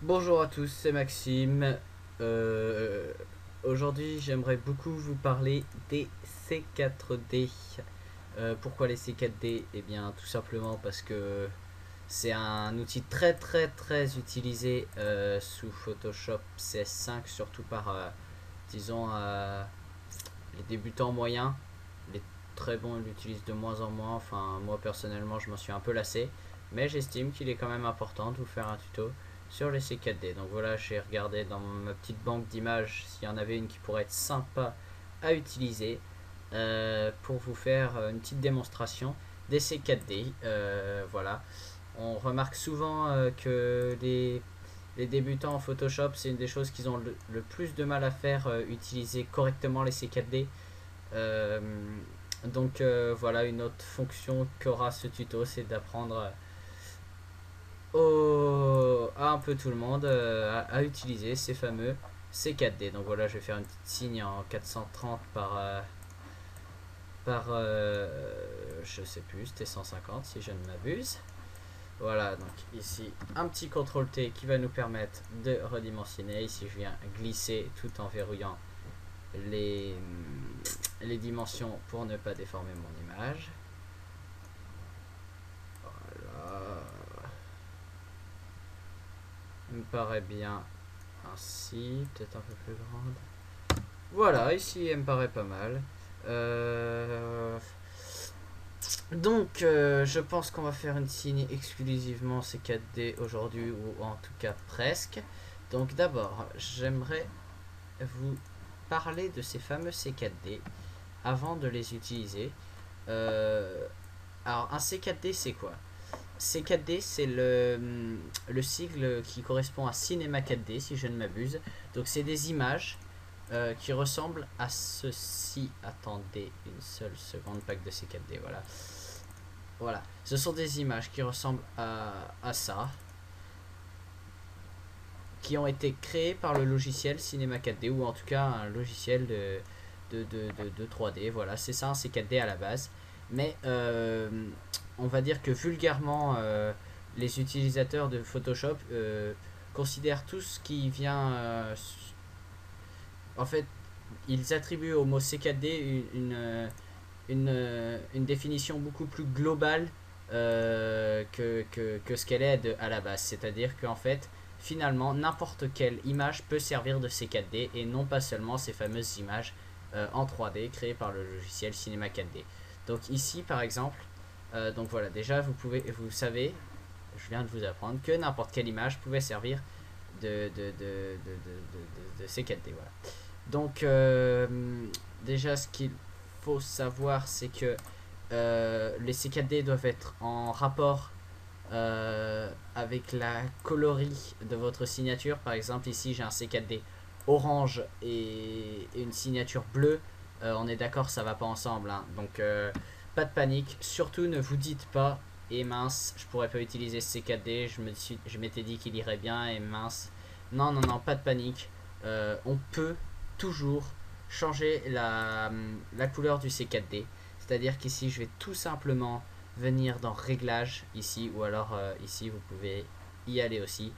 Bonjour à tous, c'est Maxime. Euh, Aujourd'hui, j'aimerais beaucoup vous parler des C4D. Pourquoi les C4D? Eh bien, tout simplement parce que c'est un outil très utilisé sous Photoshop CS5, surtout par, disons, les débutants moyens. Les très bons l'utilisent de moins en moins. Enfin, moi personnellement, je m'en suis un peu lassé. Mais j'estime qu'il est quand même important de vous faire un tuto sur les C4D. Donc voilà, j'ai regardé dans ma petite banque d'images s'il y en avait une qui pourrait être sympa à utiliser pour vous faire une petite démonstration des C4D. Voilà. On remarque souvent que les débutants en Photoshop, c'est une des choses qu'ils ont le plus de mal à faire, utiliser correctement les C4D. Euh, voilà, une autre fonction qu'aura ce tuto, c'est d'apprendre à un peu tout le monde à utiliser ces fameux C4D. Donc voilà, je vais faire une petite signe en 430 je sais plus, c'était 150 si je ne m'abuse. Voilà, donc ici un petit CTRL T qui va nous permettre de redimensionner. Ici je viens glisser tout en verrouillant les, les dimensions pour ne pas déformer mon image. Voilà. Il me paraît bien ainsi, peut-être un peu plus grande. Voilà, ici elle me paraît pas mal. Euh, je pense qu'on va faire une signe exclusivement C4D aujourd'hui, ou en tout cas presque. Donc d'abord, j'aimerais vous parler de ces fameux C4D avant de les utiliser. Euh, alors un C4D c'est quoi? C4D c'est le sigle qui correspond à Cinema 4D si je ne m'abuse. Donc c'est des images qui ressemblent à ceci. Attendez une seule seconde, pack de C4D, voilà. Voilà, ce sont des images qui ressemblent à ça, qui ont été créées par le logiciel Cinema 4D, ou en tout cas un logiciel de 3D. Voilà, c'est ça un C4D à la base. Mais on va dire que vulgairement, les utilisateurs de Photoshop considèrent tout ce qui vient. En fait, ils attribuent au mot C4D une définition beaucoup plus globale que ce qu'elle est à la base. C'est-à-dire qu'en fait, finalement, n'importe quelle image peut servir de C4D et non pas seulement ces fameuses images en 3D créées par le logiciel Cinema 4D. Donc ici, par exemple, donc voilà, déjà vous savez, je viens de vous apprendre que n'importe quelle image pouvait servir de C4D. Voilà. Donc déjà, ce qu'il faut savoir, c'est que les C4D doivent être en rapport avec la coloris de votre signature. Par exemple, ici j'ai un C4D orange et une signature bleue. On est d'accord, ça va pas ensemble, hein. Donc pas de panique. Surtout ne vous dites pas, et mince, je pourrais pas utiliser ce C4D. Je m'étais dit qu'il irait bien, et mince. Non, non, non, pas de panique. On peut toujours changer la couleur du C4D. C'est-à-dire qu'ici, je vais tout simplement venir dans Réglages, ici, ou alors ici, vous pouvez y aller aussi,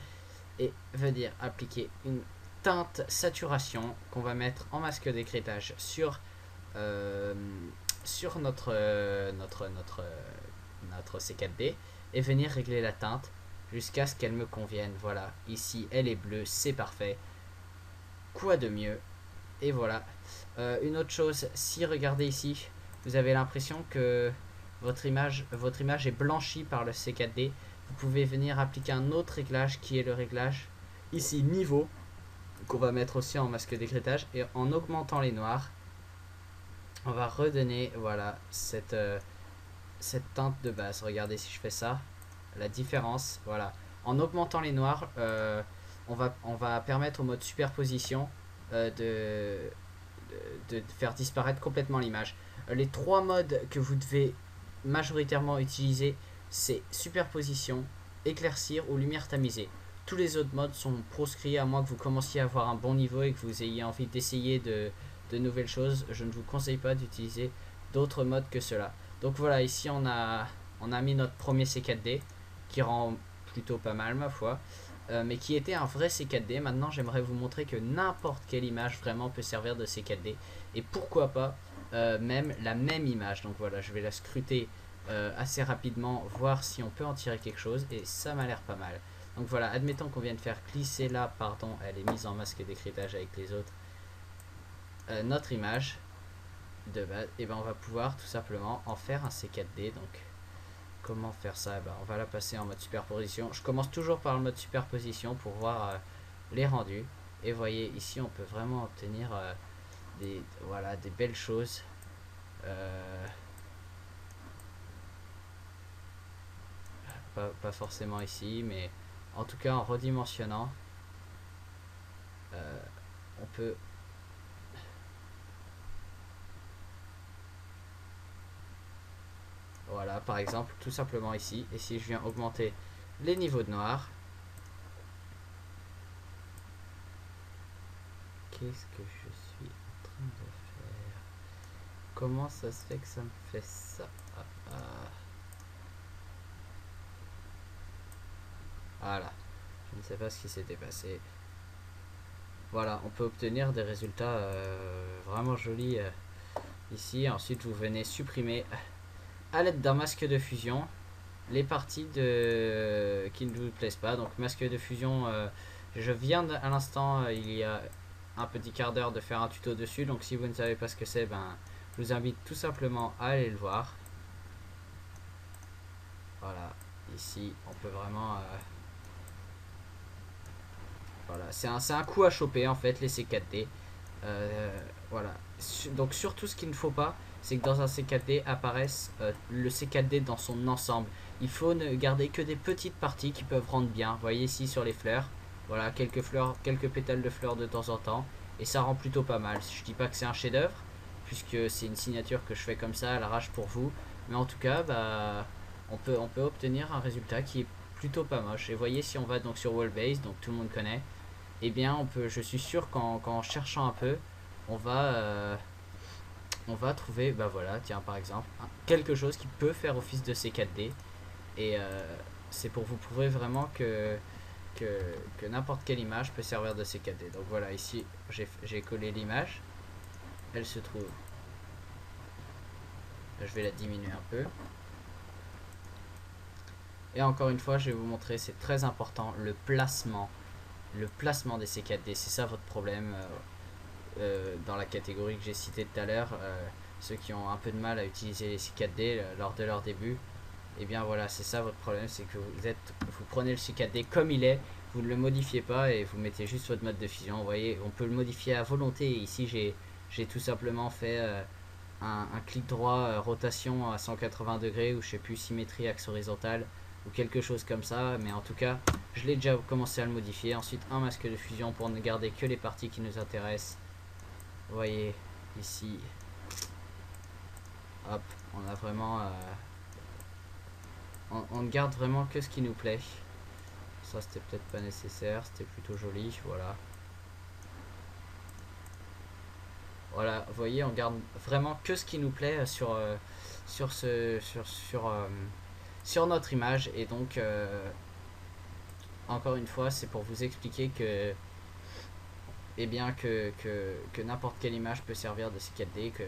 et venir appliquer une teinte saturation qu'on va mettre en masque d'écrétage euh, sur notre C4D, et venir régler la teinte jusqu'à ce qu'elle me convienne. Voilà, ici, elle est bleue, c'est parfait. Quoi de mieux? Et voilà. Une autre chose, si regardez ici, vous avez l'impression que votre image est blanchie par le C4D, vous pouvez venir appliquer un autre réglage qui est le réglage ici niveau, qu'on va mettre aussi en masque d'écrétage, et en augmentant les noirs, on va redonner voilà cette teinte de base. Regardez si je fais ça, la différence, voilà. En augmentant les noirs, on va permettre au mode superposition de faire disparaître complètement l'image. Les trois modes que vous devez majoritairement utiliser, c'est superposition, éclaircir ou lumière tamisée. Tous les autres modes sont proscrits à moins que vous commenciez à avoir un bon niveau et que vous ayez envie d'essayer de nouvelles choses. Je ne vous conseille pas d'utiliser d'autres modes que cela. Donc voilà, ici on a mis notre premier C4D qui rend plutôt pas mal ma foi, mais qui était un vrai C4D. Maintenant j'aimerais vous montrer que n'importe quelle image vraiment peut servir de C4D, et pourquoi pas même la même image. Donc voilà, je vais la scruter assez rapidement, voir si on peut en tirer quelque chose, et ça m'a l'air pas mal. Donc voilà, admettons qu'on vient de faire glisser là, pardon, elle est mise en masque d'écrétage avec les autres, notre image de base, et ben on va pouvoir tout simplement en faire un C4D. Donc comment faire ça? Ben, on va la passer en mode superposition. Je commence toujours par le mode superposition pour voir les rendus, et voyez ici on peut vraiment obtenir voilà, des belles choses. Pas forcément ici, mais en tout cas en redimensionnant on peut voilà, par exemple, tout simplement ici. Et si je viens augmenter les niveaux de noir, qu'est-ce que je suis en train de faire? Comment ça se fait que ça me fait ça? Voilà, je ne sais pas ce qui s'était passé. Voilà, on peut obtenir des résultats vraiment jolis ici. Ensuite, vous venez supprimer à l'aide d'un masque de fusion les parties qui ne vous plaisent pas. Donc masque de fusion, je viens à l'instant, il y a un petit quart d'heure, de faire un tuto dessus. Donc si vous ne savez pas ce que c'est, ben, je vous invite tout simplement à aller le voir. Voilà, ici on peut vraiment... voilà, c'est un coup à choper en fait, les C4D. Voilà. Donc surtout ce qu'il ne faut pas, c'est que dans un C4D apparaisse le C4D dans son ensemble. Il faut ne garder que des petites parties qui peuvent rendre bien. Vous voyez ici sur les fleurs, voilà, quelques fleurs, quelques pétales de fleurs de temps en temps, et ça rend plutôt pas mal. Je dis pas que c'est un chef-d'œuvre, puisque c'est une signature que je fais comme ça à l'arrache pour vous, mais en tout cas, bah, on peut obtenir un résultat qui est plutôt pas moche. Et voyez, si on va donc sur Wallbase, donc tout le monde connaît, eh bien je suis sûr qu'en cherchant un peu, on va, euh, on va trouver, bah voilà, tiens par exemple, quelque chose qui peut faire office de C4D. Et c'est pour vous prouver vraiment que, que n'importe quelle image peut servir de C4D. Donc voilà, ici j'ai collé l'image, elle se trouve, je vais la diminuer un peu. Et encore une fois, je vais vous montrer, c'est très important, le placement des C4D. C'est ça votre problème dans la catégorie que j'ai citée tout à l'heure. Ceux qui ont un peu de mal à utiliser les C4D lors de leur début, et bien voilà, c'est ça votre problème, c'est que vous prenez le C4D comme il est, vous ne le modifiez pas et vous mettez juste votre mode de fusion. Vous voyez, on peut le modifier à volonté. Ici j'ai tout simplement fait un clic droit, rotation à 180 degrés, ou je sais plus, symétrie axe horizontal ou quelque chose comme ça, mais en tout cas je l'ai déjà commencé à le modifier. Ensuite un masque de fusion pour ne garder que les parties qui nous intéressent. Vous voyez ici, hop, on a vraiment on ne garde vraiment que ce qui nous plaît. Ça c'était peut-être pas nécessaire, c'était plutôt joli, voilà. Voilà, vous voyez, on garde vraiment que ce qui nous plaît sur notre image. Et donc encore une fois, c'est pour vous expliquer que eh bien que n'importe quelle image peut servir de C4D, que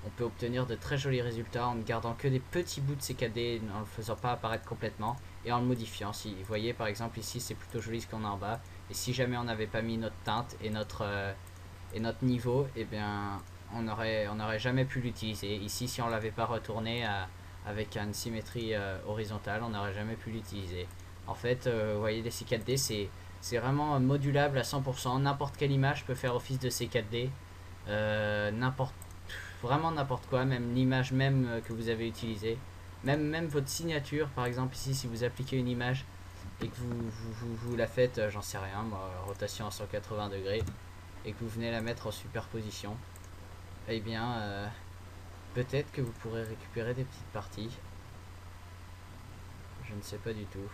on peut obtenir de très jolis résultats en ne gardant que des petits bouts de C4D, en ne le faisant pas apparaître complètement, et en le modifiant. Si vous voyez par exemple ici, c'est plutôt joli ce qu'on a en bas, et si jamais on n'avait pas mis notre teinte et notre niveau, eh bien on n'aurait jamais pu l'utiliser. Ici, si on l'avait pas retourné avec une symétrie horizontale, on n'aurait jamais pu l'utiliser. En fait, vous voyez, les C4D, c'est vraiment modulable à 100%. N'importe quelle image peut faire office de C4D. Vraiment n'importe quoi, même l'image même que vous avez utilisée. Même votre signature, par exemple, ici, si vous appliquez une image et que vous la faites, j'en sais rien, moi, rotation à 180 degrés, et que vous venez la mettre en superposition, eh bien, peut-être que vous pourrez récupérer des petites parties. Je ne sais pas du tout.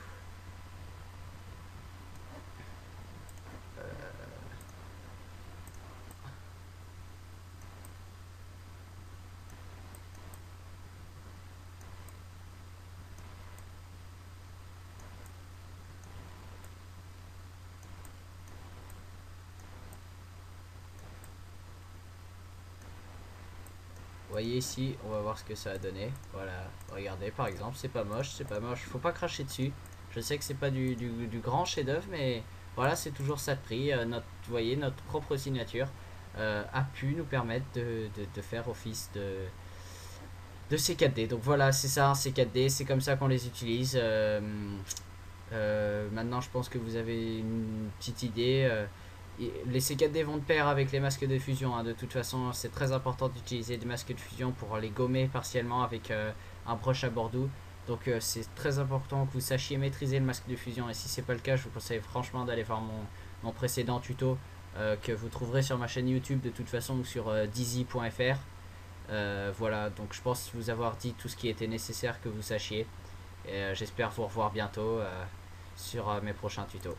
voyez ici, on va voir ce que ça a donné. Voilà, regardez par exemple, c'est pas moche, c'est pas moche. Faut pas cracher dessus. Je sais que c'est pas du grand chef-d'œuvre, mais voilà, c'est toujours ça de prix. Vous voyez, notre propre signature a pu nous permettre de faire office de C4D. Donc voilà, c'est ça, un C4D, c'est comme ça qu'on les utilise. Maintenant, je pense que vous avez une petite idée. Les C4D vont de pair avec les masques de fusion, hein. De toute façon, c'est très important d'utiliser des masques de fusion pour les gommer partiellement avec un brush à Bordeaux. Donc c'est très important que vous sachiez maîtriser le masque de fusion. Et si c'est pas le cas, je vous conseille franchement d'aller voir mon précédent tuto que vous trouverez sur ma chaîne YouTube de toute façon ou sur dizzy.fr. Voilà, donc je pense vous avoir dit tout ce qui était nécessaire que vous sachiez. Et j'espère vous revoir bientôt sur mes prochains tutos.